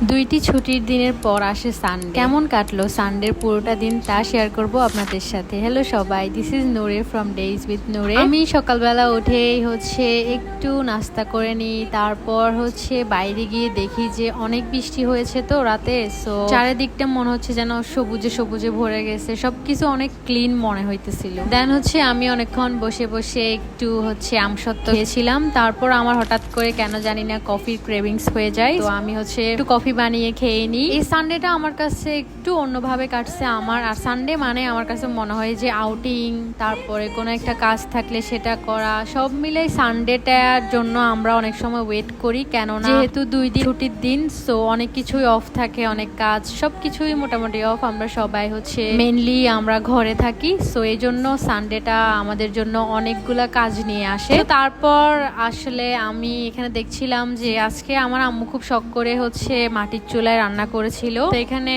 দুইটি ছুটির দিনের পর আসে সানডে। কেমন কাটলো সানডের পুরোটা দিন তা শেয়ার করব আপনাদের সাথে। হ্যালো সবাই, this is Noore from days with Noore. আমি সকালবেলা উঠেই একটু নাস্তা করে নিই, তারপর বাইরে গিয়ে দেখি যে অনেক বৃষ্টি হয়েছে তো রাতে। সো চারিদিকটা মনে হচ্ছে যেন সবুজে সবুজে ভরে গেছে, সবকিছু অনেক ক্লিন মনে হইতেছিল। দেন আমি অনেকক্ষণ বসে বসে একটু আমসত্ত্ব খেয়েছিলাম। তারপর আমার হঠাৎ করে কেন জানি না কফির ক্রেভিংস হয়ে যায়, তো আমি একটু কফি বানিয়ে খেয়ে নিই। এই সানডেটা আমার কাছে একটু অন্যভাবে কাটছে আমার। আর সানডে মানে আমার কাছে মনে হয় যে আউটিং, তারপরে কোনো একটা কাজ থাকলে সেটা করা, সব মিলে সানডেটার জন্য আমরা অনেক সময় ওয়েট করি, কেননা যেহেতু 2 দিন ছুটির দিন, সো অনেক কিছুই অফ থাকে, অনেক কাজ সবকিছুই মোটামুটি অফ। আমরা সবাই মেনলি আমরা ঘরে থাকি, সো এই জন্য সানডেটা আমাদের জন্য অনেকগুলা কাজ নিয়ে আসে। তো তারপর আমি এখানে দেখছিলাম যে আজকে আমার আম্মু খুব শখ করে মাটির চুলায় রান্না করেছিল। তো এখানে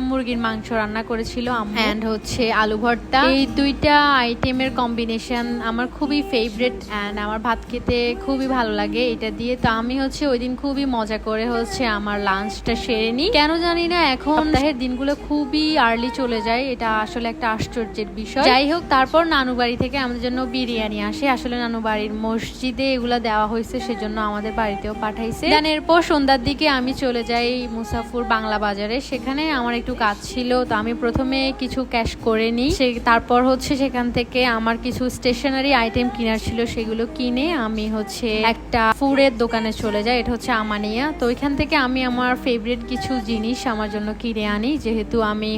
মুরগির মাংস রান্না করেছিল এন্ড আলু ভর্তা। এই দুইটা আইটেমের কম্বিনেশন আমার খুবই ফেভারিট এন্ড আমার ভাত খেতে খুবই ভালো লাগে এটা দিয়ে। তো আমি ওই দিন খুবই মজা করে আমার লাঞ্চটা সেরে নিই। কেন জানি না এখন সপ্তাহের দিনগুলো খুবই আর্লি চলে যায়, এটা আসলে একটা আশ্চর্যের বিষয়। যাই হোক, তারপর নানু বাড়ি থেকে আমাদের জন্য বিরিয়ানি আসে। আসলে নানু বাড়ির মসজিদে এগুলা দেওয়া হয়েছে, সেজন্য আমাদের বাড়িতেও পাঠাইছে। দেন এরপর সন্ধ্যার দিকে আমি চলে যাই মুসাফুর বাংলা বাজারে। সেখানে আমার একটু কাজ ছিল, তো আমি প্রথমে কিছু ক্যাশ করে নিই। তারপর সেখান থেকে আমার কিছু স্টেশনারি আইটেম কেনার ছিল, সেগুলো কিনে আমি একটা ফুডের দোকানে চলে যাই। এটা আমানিয়া। তো ওইখান থেকে আমি আমার ফেভারিট কিছু জিনিস আমার জন্য কিনে আনি, যেহেতু আমি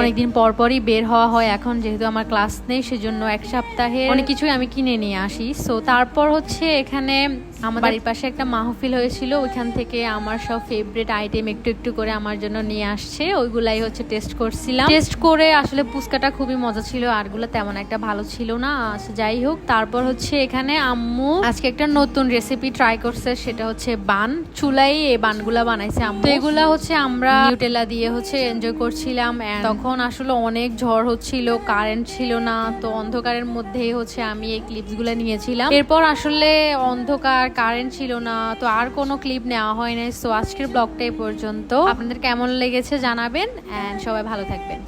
অনেকদিন পরই বের হওয়া হয়। এখন যেহেতু আমার ক্লাস নেই, সেজন্য এক সপ্তাহে অনেক কিছুই আমি কিনে নিয়ে আসি। সো তারপর এখানে আমার বাড়ির পাশে একটা মাহফিল হয়েছিল, ওইখান থেকে আমার সব ফেভারিট আইটেম একটু একটু করে আমার জন্য নিয়ে আসছে। ওইগুলাই টেস্ট করছিলাম। টেস্ট করে আসলে ফুচকাটা খুবই মজা ছিল, আরগুলো তেমন একটা ভালো ছিল না। যাই হোক, তারপর এখানে আম্মু আজকে একটা নতুন রেসিপি ট্রাই করছে, সেটা বান। চুলাই এই বানগুলা বানাইছে আম্মু। তো এগুলা আমরা নিউটেলা দিয়ে এনজয় করছিলাম। তখন আসলে অনেক ঝড় হচ্ছিল, কারেন্ট ছিল না, তো অন্ধকারের মধ্যেই আমি এই ক্লিপস গুলা নিয়েছিলাম। এরপর অন্ধকার, কারেন্ট ছিল না, তো আর কোনো ক্লিপ নেওয়া হয় নাই। সো আজকের ব্লগটা এই পর্যন্ত। আপনাদের কেমন লেগেছে জানাবেন এন্ড সবাই ভালো থাকবেন।